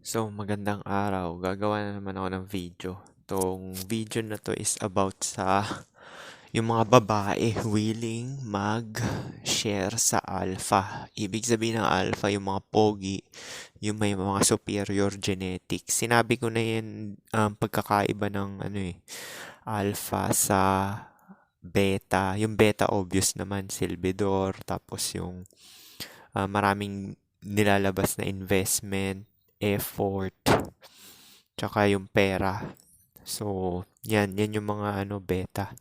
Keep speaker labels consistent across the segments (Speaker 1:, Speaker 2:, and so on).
Speaker 1: So, magandang araw. Gagawa na naman ako ng video. Tong video na to is about sa yung mga babae willing mag-share sa alpha. Ibig sabihin ng alpha, yung mga pogi, yung may mga superior genetics. Sinabi ko na yan, pagkakaiba ng alpha sa beta. Yung beta obvious naman, silbidor, tapos yung maraming nilalabas na investment, effort, tsaka yung pera. So, yan yung mga beta.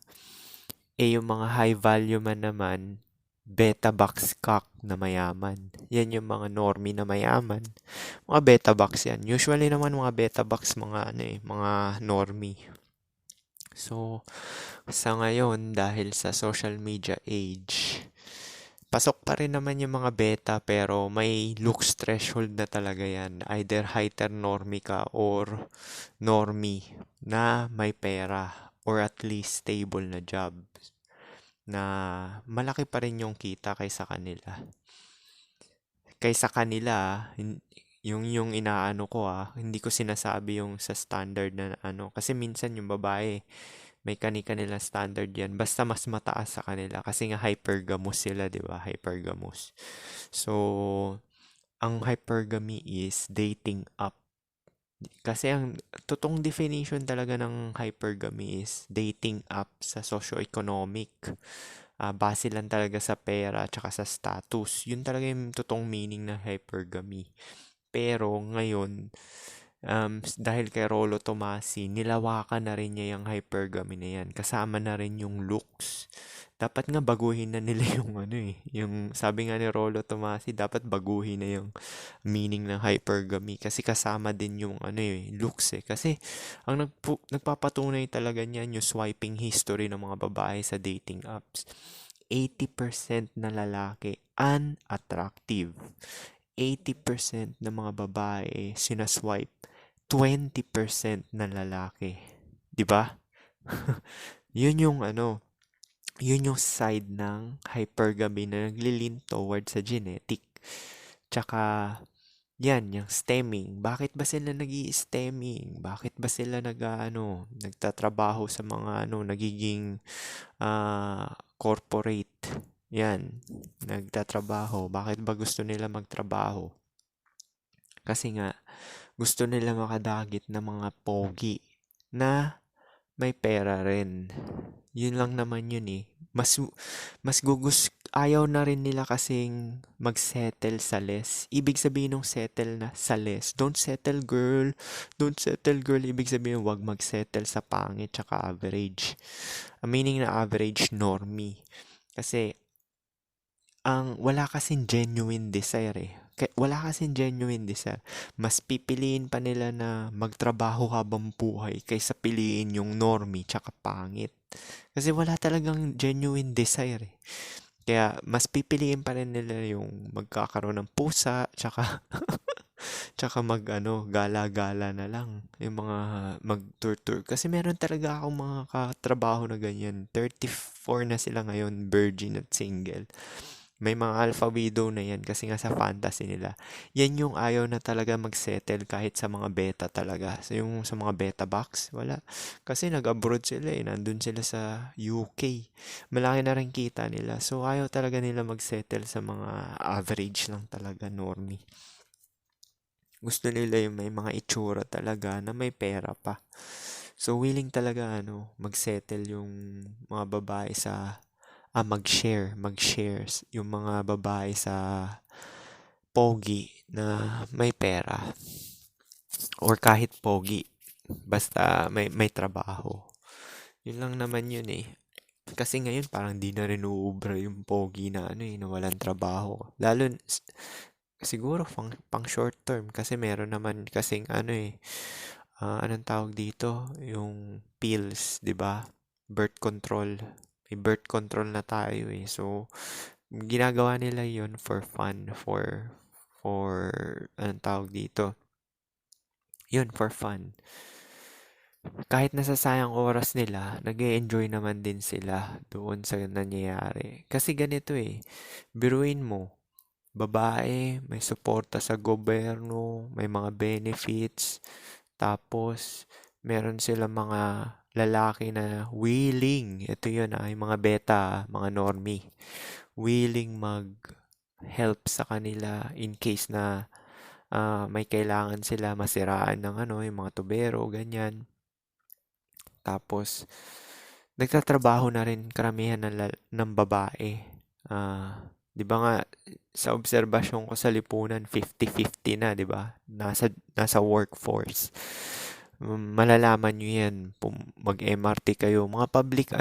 Speaker 1: Yung mga high value man naman, beta box cock na mayaman. Yan yung mga normie na mayaman. Mga beta box yan. Usually naman mga beta box mga normie. So, sa ngayon dahil sa social media age, pasok pa rin naman yung mga beta pero may looks threshold na talaga yan. Either heteronormie ka or normie na may pera or at least stable na job na malaki pa rin yung kita kaysa kanila. Kaysa kanila, yung inaano ko hindi ko sinasabi yung sa standard na kasi minsan yung babae may kani-kanila standard yan basta mas mataas sa kanila kasi nga hypergamous sila, 'di ba? Hypergamous. So, ang hypergamy is dating up. Kasi ang totoong definition talaga ng hypergamy is dating up sa socio-economic. Base lang talaga sa pera at sa status. Yun talaga yung totoong meaning ng hypergamy. Pero ngayon, dahil kay Rolo Tomasi, nilawakan na rin niya yung hypergamy na yan. Kasama na rin yung looks. Dapat nga baguhin na nila yung yung sabi nga ni Rolo Tomasi, dapat baguhin na yung meaning ng hypergamy kasi kasama din yung looks eh. Kasi ang nagpapatunay talaga niyan yung swiping history ng mga babae sa dating apps. 80% na lalaki unattractive. 80% ng mga babae sinaswipe. 20% na lalaki. 'Di ba? Yun yung yun yung side ng hypergamy na naglilin towards sa genetic. Tsaka, yan, yung stemming. Bakit ba sila nag-i-stemming? Bakit ba sila nagtatrabaho sa mga nagiging corporate? Yan, nagtatrabaho. Bakit ba gusto nila magtrabaho? Kasi nga, gusto nila makadagit ng mga pogi na may pera rin. Yun lang naman yun eh. Mas ayaw na rin nila kasing mag-settle sa less. Ibig sabihin ng settle na sa less. Don't settle girl. Don't settle girl. Ibig sabihin wag mag-settle sa pangit tsaka average. Ang meaning na average normie. Kasi wala kasing genuine desire eh. Wala kasing genuine desire. Mas pipiliin pa nila na magtrabaho habang buhay kaysa piliin yung normie tsaka pangit. Kasi wala talagang genuine desire eh. Kaya mas pipiliin pa rin nila yung magkakaroon ng pusa tsaka tsaka gala-gala na lang. Yung mga mag-tour-tour. Kasi meron talaga akong mga katrabaho na ganyan. 34 na sila ngayon, virgin at single. May mga alpha widow na yan kasi nga sa fantasy nila. Yan yung ayaw na talaga mag-settle kahit sa mga beta talaga. So yung sa mga beta box, wala. Kasi nag-abroad sila eh. Nandun sila sa UK. Malaki na rin kita nila. So ayaw talaga nila mag-settle sa mga average lang talaga, normie. Gusto nila yung may mga itsura talaga na may pera pa. So willing talaga mag-settle yung mga babae sa mag-shares yung mga babae sa pogi na may pera or kahit pogi basta may trabaho. Yun lang naman yun eh. Kasi ngayon parang di na rin uubra yung pogi na na walang trabaho. Lalo siguro pang short term kasi meron naman kasing anong tawag dito? Yung pills, 'di ba? Birth control. May birth control na tayo eh. So, ginagawa nila yun for fun, for anong tawag dito? Yun, for fun. Kahit nasasayang oras nila, nag enjoy naman din sila doon sa nangyayari. Kasi ganito eh, biruin mo, babae, may suporta sa gobyerno, may mga benefits, tapos meron sila mga lalaki na willing, ito yun yung mga beta, mga normie, willing mag-help sa kanila in case na may kailangan sila masiraan ng yung mga tubero, ganyan. Tapos, nagtatrabaho na rin karamihan ng babae. Di ba nga, sa obserbasyon ko sa lipunan, 50-50 na, di ba? Nasa workforce. Malalaman nyo yan, mag-MRT kayo, mga public,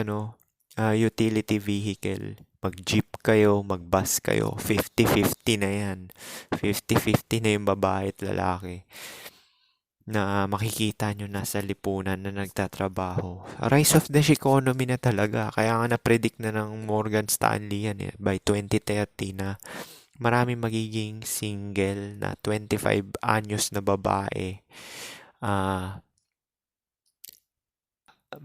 Speaker 1: utility vehicle. Mag-jeep kayo, mag-bus kayo, 50-50 na yan. 50-50 na yung babae at lalaki na makikita nyo nasa lipunan na nagtatrabaho. Rise of the economy na talaga. Kaya nga na-predict na ng Morgan Stanley yan by 2030 na marami magiging single na 25 anyos na babae.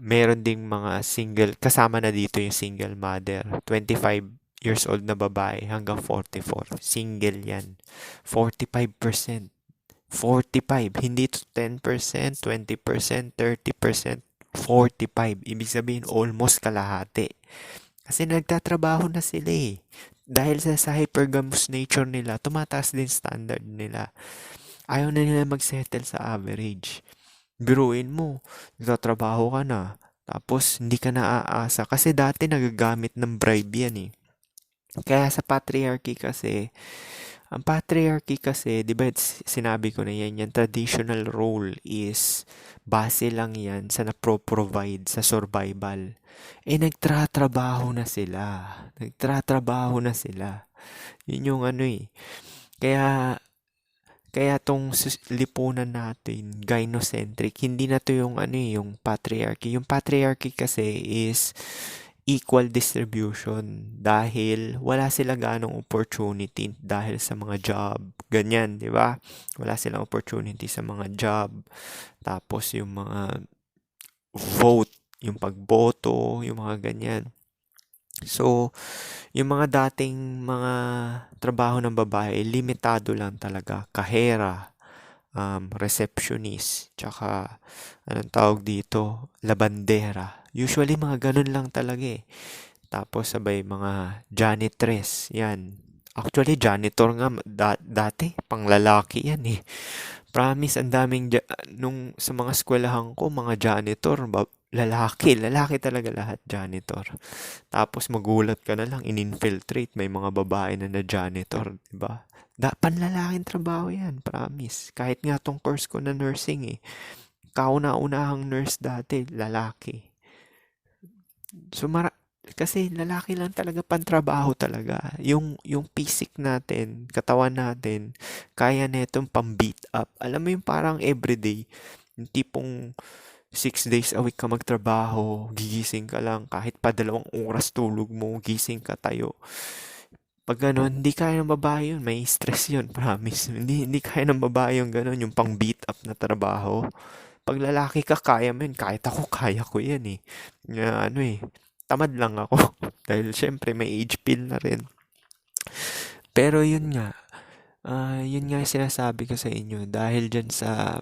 Speaker 1: Meron ding mga single, kasama na dito yung single mother. 25 years old na babae hanggang 44. Single yan. 45%. 45, hindi to 10%, 20%, 30%, 45. Ibig sabihin, almost kalahati. Kasi nagtatrabaho na sila eh. Dahil sa hypergamous nature nila, tumataas din standard nila. Ayaw na nila mag-settle sa average. Biruin mo, nagtatrabaho ka na, tapos hindi ka naaasa. Kasi dati nagagamit ng bribe yan eh. Kaya sa patriarchy kasi, ang patriarchy kasi, di ba sinabi ko na yan, yung traditional role is base lang yan sa napro-provide sa survival. Nagtratrabaho na sila. Nagtratrabaho na sila. Yun yung eh. Kaya tong lipunan natin, gynocentric, hindi na to yung yung patriarchy. Yung patriarchy kasi is equal distribution dahil wala sila ganong opportunity dahil sa mga job. Ganyan, di ba? Wala silang opportunity sa mga job. Tapos yung mga vote, yung pagboto, yung mga ganyan. So, yung mga dating mga trabaho ng babae, limitado lang talaga. Kahera, receptionist, tsaka anong tawag dito, labandera. Usually mga ganun lang talaga eh. Tapos sabay mga janitress, yan. Actually, janitor nga dati, pang lalaki yan eh. Promise, ang daming, nung sa mga eskwelahan ko, mga janitor, lalaki talaga lahat janitor. Tapos magulat ka na lang, in-infiltrate, may mga babae na janitor, diba? Panlalaking trabaho yan, promise. Kahit nga tong course ko na nursing eh. Kauna-unahang nurse dati, lalaki. So, kasi lalaki lang talaga pantrabaho talaga. Yung physique natin, katawan natin, kaya na itong pang-beat up. Alam mo yung parang everyday, yung tipong 6 days a week ka magtrabaho, gigising ka lang, kahit pa 2 oras tulog mo, gising ka tayo. Pag gano'n, hindi kaya ng babae yun. May stress yun, promise. Hindi kaya ng babae yung gano'n, yung pang beat up na trabaho. Pag lalaki ka, kaya mo yun. Kahit ako, kaya ko yan eh. Tamad lang ako. Dahil syempre, may age pill na rin. Pero yun nga, yun nga yung sinasabi ko sa inyo. Dahil dyan sa,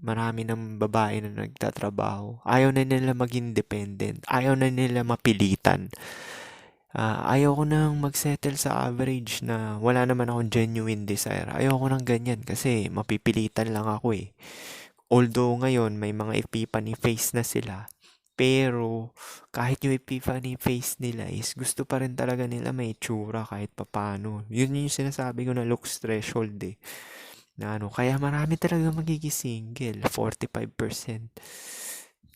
Speaker 1: marami ng babae na nagtatrabaho. Ayaw na nila maging dependent. Ayaw na nila mapilitan. Ayaw ko nang mag-settle sa average na wala naman akong genuine desire. Ayaw ko nang ganyan kasi mapipilitan lang ako eh. Although ngayon may mga epiphany phase na sila, pero kahit yung epiphany phase nila is gusto pa rin talaga nila may tsura kahit papano. Yun yung sinasabi ko na looks threshold eh. Kaya marami talaga magiging single, 45%.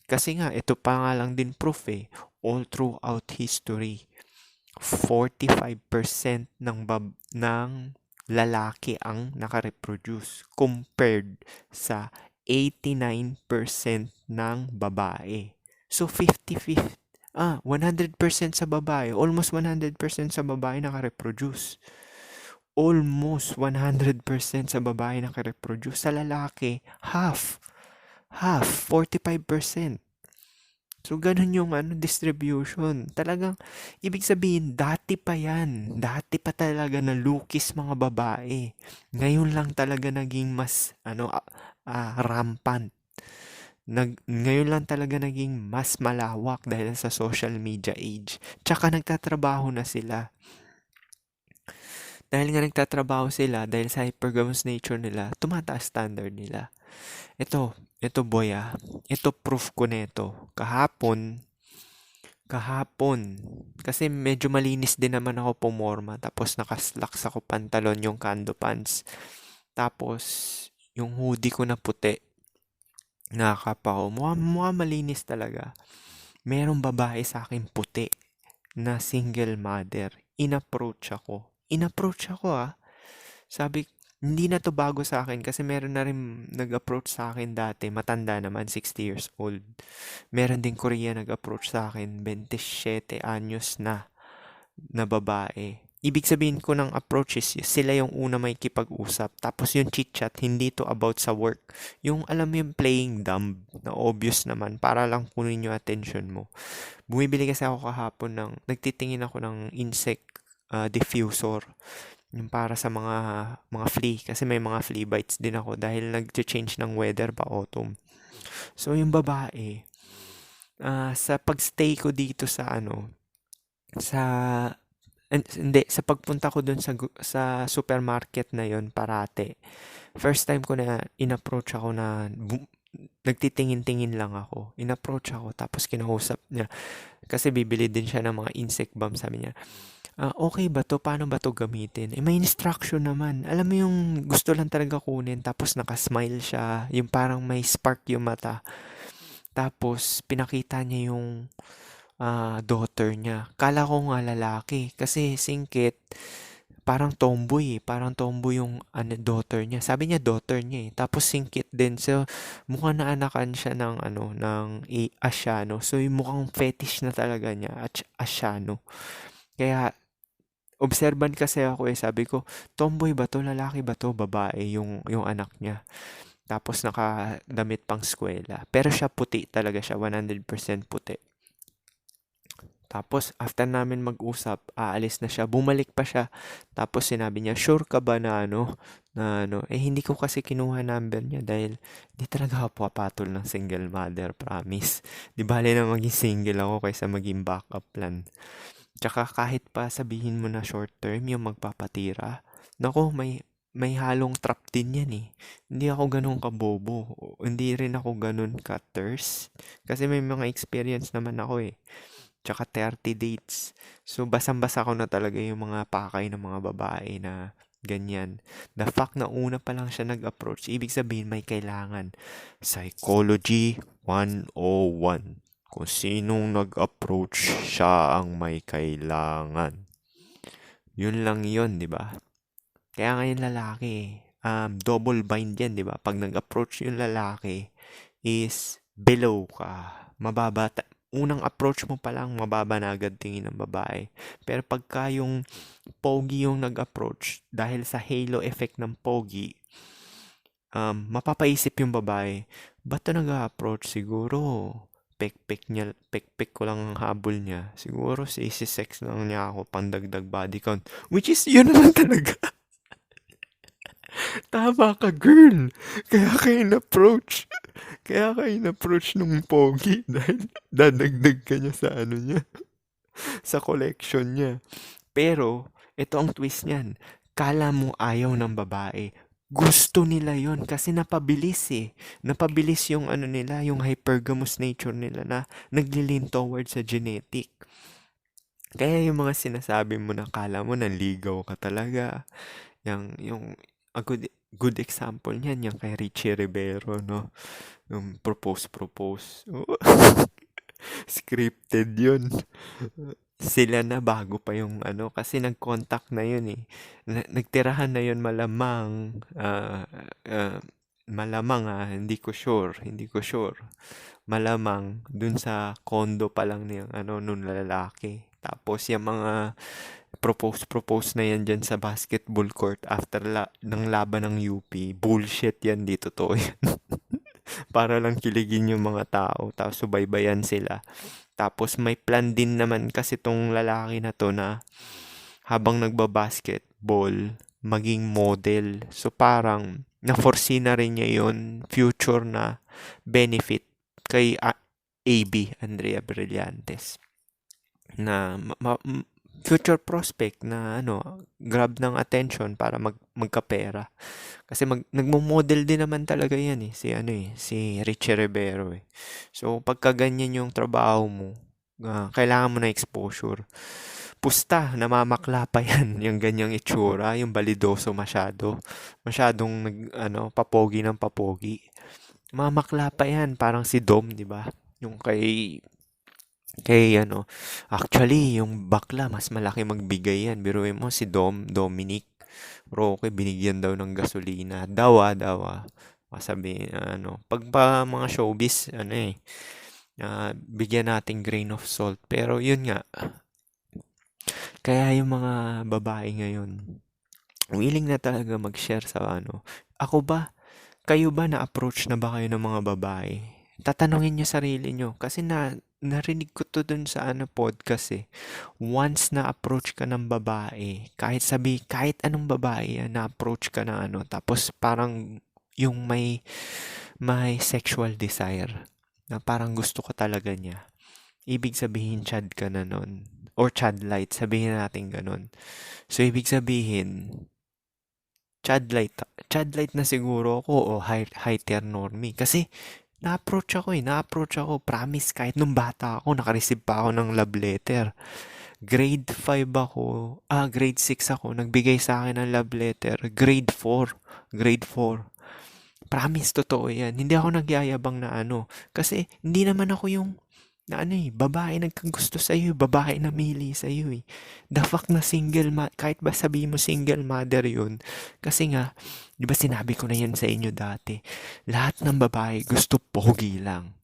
Speaker 1: Kasi nga, ito pa nga lang din proof eh. All throughout history, 45% ng lalaki ang nakareproduce compared sa 89% ng babae. So 50-50, 100% sa babae, almost 100% sa babae nakareproduce. Almost 100% sa babae nakareproduce. Sa lalaki, half, 45%. So, ganun yung distribution. Talagang, ibig sabihin, dati pa yan. Dati pa talaga na lukis mga babae. Ngayon lang talaga naging mas, rampant. Ngayon lang talaga naging mas malawak dahil sa social media age. Tsaka nagtatrabaho na sila. Dahil nga nagtatrabaho sila, dahil sa hypergamous nature nila, tumataas standard nila. Ito boy ito proof ko nito. Kahapon, kasi medyo malinis din naman ako pumorma, tapos nakaslacks ako pantalon yung kando pants. Tapos, yung hoodie ko na puti, nakakapa ko. Mukha malinis talaga. Merong babae sa akin puti na single mother. In-approach ako. Sabi, hindi na to bago sa akin kasi meron na rin nag-approach sa akin dati. Matanda naman, 60 years old. Meron din Korea nag-approach sa akin, 27 anyos na babae. Ibig sabihin ko ng approach is sila yung una may kipag-usap. Tapos yung chit-chat, hindi to about sa work. Yung alam mo yung playing dumb na obvious naman para lang kunin yung attention mo. Bumibili kasi ako kahapon nagtitingin ako ng insect diffuser. Yung para sa mga flea. Kasi may mga flea bites din ako dahil nag-change ng weather pa autumn. So yung babae, sa pagstay ko dito sa hindi, sa pagpunta ko dun sa supermarket na yon parate. First time ko na in-approach ako nagtitingin-tingin lang ako. In-approach ako tapos kinausap niya. Kasi bibili din siya ng mga insect bomb, sabi niya. Okay ba to? Paano ba to gamitin? May instruction naman. Alam mo yung gusto lang talaga kunin tapos nakasmile siya. Yung parang may spark yung mata. Tapos pinakita niya yung daughter niya. Kala ko nga lalaki kasi singkit parang tomboy eh. Parang tomboy yung daughter niya. Sabi niya daughter niya eh. Tapos singkit din. So mukhang naanakan siya ng Asiano. So yung mukhang fetish na talaga niya at Asiano. Kaya obserban kasi ako eh. Sabi ko, tomboy ba to? Lalaki ba to? Babae yung anak niya. Tapos nakadamit pang eskwela. Pero siya puti talaga siya. 100% puti. Tapos, after namin mag-usap, aalis na siya. Bumalik pa siya. Tapos, sinabi niya, sure ka ba hindi ko kasi kinuha number niya dahil di talaga ako papatol ng single mother, promise. Di bale na maging single ako kaysa maging backup plan. Tsaka kahit pa sabihin mo na short term yung magpapatira, nako, may halong trap din yan eh. Hindi ako ganun kabobo. Hindi rin ako ganun ka-thirst. Kasi may mga experience naman ako eh. Tsaka 30 dates. So, basang-basa ko na talaga yung mga pakay ng mga babae na ganyan. The fact na una pa lang siya nag-approach, ibig sabihin may kailangan. Psychology 101. Kung sinong nag-approach, siya ang may kailangan. Yun lang yun, di ba? Kaya ngayon lalaki, double bind yan, di ba? Pag nag-approach yung lalaki, is below ka. Unang approach mo pa lang, mababa na agad tingin ng babae. Pero pagka yung pogi yung nag-approach, dahil sa halo effect ng pogi, mapapaisip yung babae, ba't to nag-approach? Siguro, pek-pek ko lang ang habol niya. Siguro, sex lang niya ako, pandagdag body count. Which is, yun naman talaga. Tama ka, girl. Kaya kayo na-approach. Kaya kayo na-approach nung pogi dahil dadagdag ka niya sa niya, sa collection niya. Pero, ito ang twist niyan. Kala mo ayaw ng babae. Gusto nila yon kasi napabilis eh. Napabilis yung nila, yung hypergamous nature nila na naglilin towards sa genetic. Kaya yung mga sinasabi mo na kala mo nanligaw ka talaga. Yung a good example niyan, yung kay Richie Rivero, no? Yung propose. Oo. Scripted yun. Sila na bago pa yung kasi nag-contact na yun eh. Nagtirahan na yun malamang. Malamang hindi ko sure. Malamang dun sa condo pa lang niyang nun lalaki. Tapos yung mga propose na yan dyan sa basketball court after ng laban ng UP. Bullshit yan, di totoo yan. para lang kiligin yung mga tao tapos subaybayan sila. Tapos may plan din naman kasi tong lalaki na 'to na habang nagba-basketball, maging model. So parang na-foresee na rin niya yun, future na benefit kay AB, Andrea Brillantes, na future prospect na grab ng attention para magkapera. Kasi nagmo-model din naman talaga yan si Richie Rivero eh. So pagka ganyan yung trabaho mo, kailangan mo na exposure. Pusta, namamakla pa yan, yung ganyang itsura, yung balidoso masyado. Masyadong papogi ng papogi. Mamakla pa yan, parang si Dom, di ba? Yung actually, yung bakla, mas malaki magbigay yan. Biruin mo si Dominic Roque, binigyan daw ng gasolina. Dawa. Masabi, pag pa mga showbiz, bigyan natin grain of salt. Pero yun nga, kaya yung mga babae ngayon, willing na talaga mag-share sa Ako ba? Kayo ba na-approach na ba kayo ng mga babae? Tatanungin niyo sarili niyo kasi narinig ko to dun sa podcast eh. Once na-approach ka ng babae, kahit anong babae na-approach ka na tapos parang yung may sexual desire na parang gusto ko talaga niya. Ibig sabihin chad ka na nun. Or chad light, sabihin natin ganun. So, ibig sabihin, chad light na siguro ako o high tier normie. Kasi, na-approach ako, promise, kahit nung bata ako, nakareceive pa ako ng love letter. Grade 6 ako, nagbigay sa akin ng love letter. Grade 4. Promise, totoo yan. Hindi ako nagyayabang na kasi hindi naman ako yung babae nagkagusto sa'yo, babae namili sa'yo eh. The fact na kahit ba sabihin mo single mother yun, kasi nga, di ba sinabi ko na yan sa inyo dati, lahat ng babae gusto pogi lang.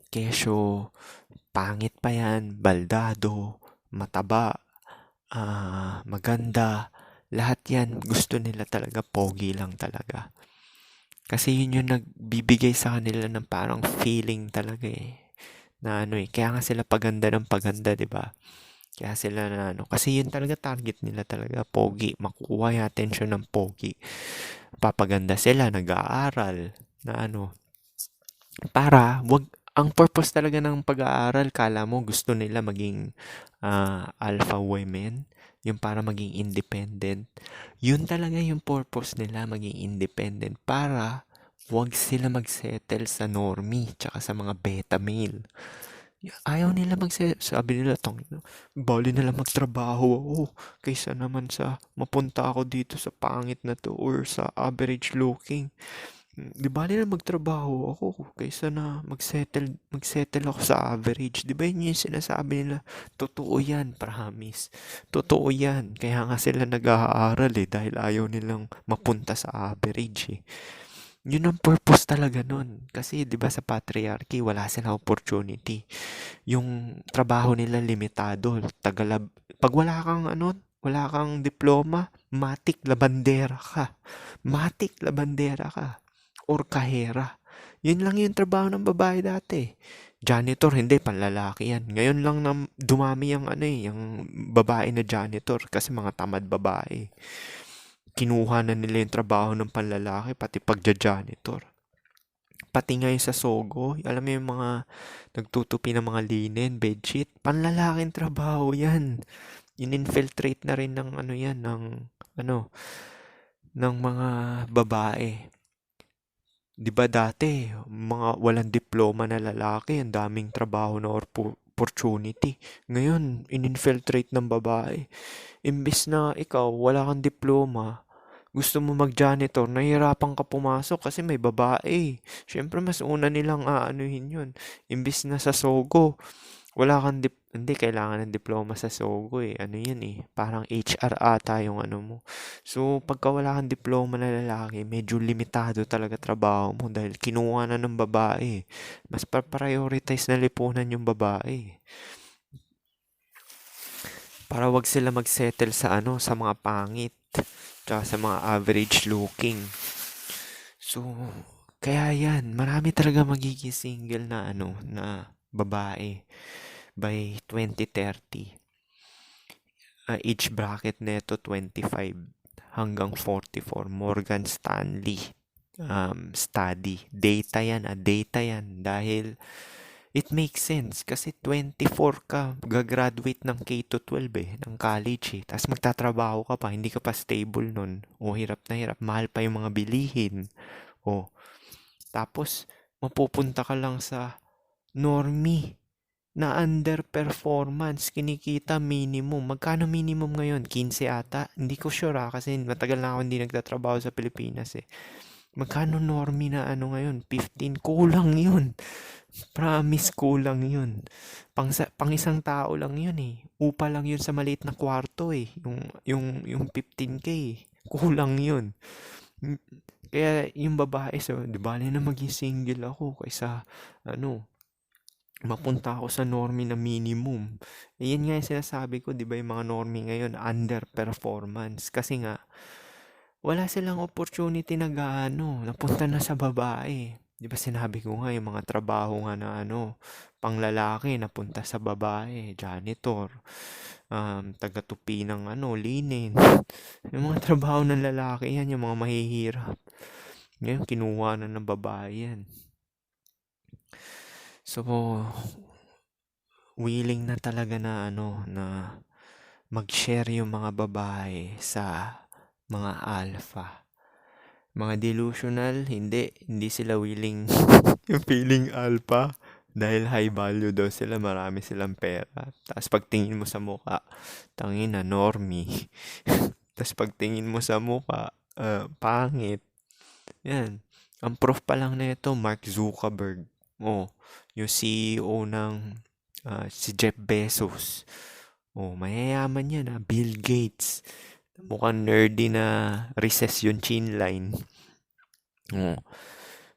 Speaker 1: Kesyo, pangit pa yan, baldado, mataba, maganda, lahat yan, gusto nila talaga, pogi lang talaga. Kasi yun yung nagbibigay sa kanila ng parang feeling talaga eh. Na kaya nga sila paganda ng paganda, 'di ba? Kaya sila kasi yun talaga target nila talaga, pogi, makukuha yung attention ng pogi. Papaganda sila, nag-aaral, na para ang purpose talaga ng pag-aaral, kala mo gusto nila maging alpha women, yung para maging independent. Yun talaga yung purpose nila, maging independent para wag sila magsettle sa normie tsaka sa mga beta male. Ayaw nila sabi nila, bali nila magtrabaho ako kaysa naman sa mapunta ako dito sa pangit na to or sa average looking. Di ba nila magtrabaho ako kaysa na magsettle ako sa average. Di ba yun yung sinasabi nila? Totoo yan, promise. Totoo yan. Kaya nga sila nag-aaral dahil ayaw nilang mapunta sa average eh. Yun ang purpose talaga nun. Kasi di ba sa patriarchy, wala silang opportunity. Yung trabaho nila limitado. Pag wala kang diploma, matik labandera ka. Or kahera. Yun lang yung trabaho ng babae dati. Janitor, hindi, panlalaki yan. Ngayon lang na dumami yung babae na janitor kasi mga tamad babae. Kinuha na nila yung trabaho ng panlalaki, pati pagja-janitor. Pati ngayon sa Sogo, alam mo yung mga nagtutupi ng mga linen, bedsheet, panlalaking trabaho yan. In-infiltrate na rin ng ng mga babae. 'Di ba dati, mga walang diploma na lalaki, ang daming trabaho na opportunity. Ngayon, in-infiltrate ng babae. Imbis na ikaw, wala kang diploma, gusto mo mag-janitor, nahihirapan ka pumasok kasi may babae. Siyempre, mas una nilang aanuhin yun. Imbis na sa Sogo, wala kang hindi kailangan ng diploma sa Sogo eh. Ano yun eh, parang HR ata yung mo. So, pagka wala kang diploma na lalaki, medyo limitado talaga trabaho mo dahil kinuha na ng babae. Mas prioritize na lipunan yung babae. Para wag sila magsettle sa sa mga pangit, tsaka sa mga average looking. So, Kaya yan, marami talaga magiging single na na babae by 2030. Age bracket neto 25 hanggang 44. Morgan Stanley study. Data yan, data yan. Dahil it makes sense kasi 24 ka, gagraduate ng K to 12 ng college Tapos magtatrabaho ka pa, hindi ka pa stable nun. O hirap na hirap, mahal pa yung mga bilihin. O tapos mapupunta ka lang sa normie na underperformance, kinikita minimum. Magkano minimum ngayon? 15 ata? Hindi ko sure kasi matagal na ako hindi nagtatrabaho sa Pilipinas Magkano normie na ngayon? 15. Kulang yun. Promise, kulang yun. Pang isang tao lang yun Upa lang yun sa maliit na kwarto yung 15K. Kulang yun. Kaya yung babae, so, di bale na maging single ako kaysa, mapunta ako sa normie na minimum. Yan nga yung sinasabi ko, di ba yung mga normie ngayon, underperformance. Kasi nga, wala silang opportunity na napunta na sa babae. Di ba sinabi ko nga, yung mga trabaho nga na panglalaki, napunta sa babae, janitor, taga-tupi ng linen. Yung mga trabaho ng lalaki yan, yung mga mahihirap. Ngayon, kinuha na ng babae yan. So, willing na talaga na na mag-share yung mga babae sa mga alpha. Mga delusional, hindi sila willing yung feeling alpha dahil high value daw sila, marami silang pera. Tapos pagtingin mo sa mukha, tangin na normie. Tapos pagtingin mo sa mukha, pangit. Yan. Ang proof pa lang na ito, Mark Zuckerberg. Yung CEO ng si Jeff Bezos. Mayayaman yan Bill Gates. Mukhang nerdy na recess yung chin line.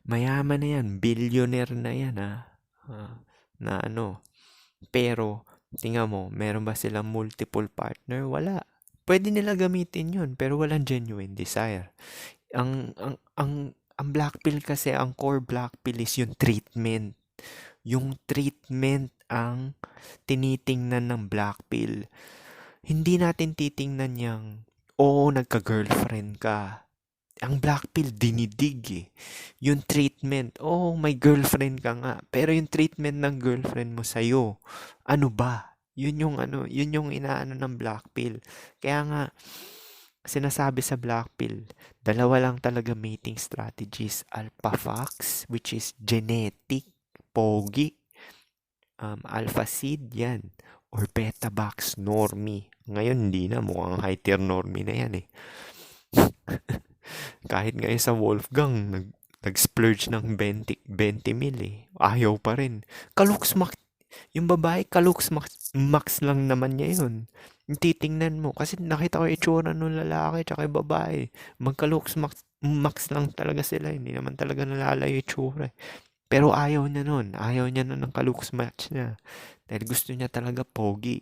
Speaker 1: Mayaman na yan. Billionaire na yan na Pero, tingnan mo, meron ba silang multiple partner? Wala. Pwede nila gamitin yun, pero walang genuine desire. Ang black pill kasi, ang core black pill is yung treatment. Yung treatment ang tinitingnan ng black pill. Hindi natin titingnan yang, nagka-girlfriend ka. Ang black pill, dinidig Yung treatment, may girlfriend ka nga. Pero yung treatment ng girlfriend mo sa'yo, ano ba? Yun yung inaano ng black pill. Kaya nga, sinasabi sa black pill, dalawa lang talaga mating strategies. Alpha fox, which is genetic, pogi, alpha seed yan, or beta box normie. Ngayon, hindi na. Mukhang high tier normie na yan Kahit ngayon sa Wolfgang, nag-splurge ng 20 mil Ayaw pa rin. Kalooks max, yung babae, kalooks max lang naman niya yun. Titingnan mo, kasi nakita ko itsura ng lalaki tsaka yung babae. Magkalooks max lang talaga sila. Hindi naman talaga nalalayo itsura Pero ayaw niya nun. Ayaw niya nun ng kalooks match niya. Dahil gusto niya talaga pogi.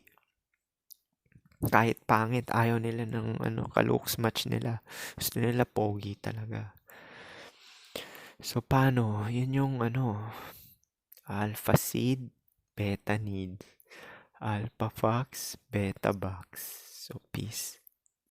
Speaker 1: Kahit pangit, ayaw nila ng kalooks match nila. Gusto nila pogi talaga. So, paano? Yun yung alpha seed, beta need, alpha fox, beta box. So, peace.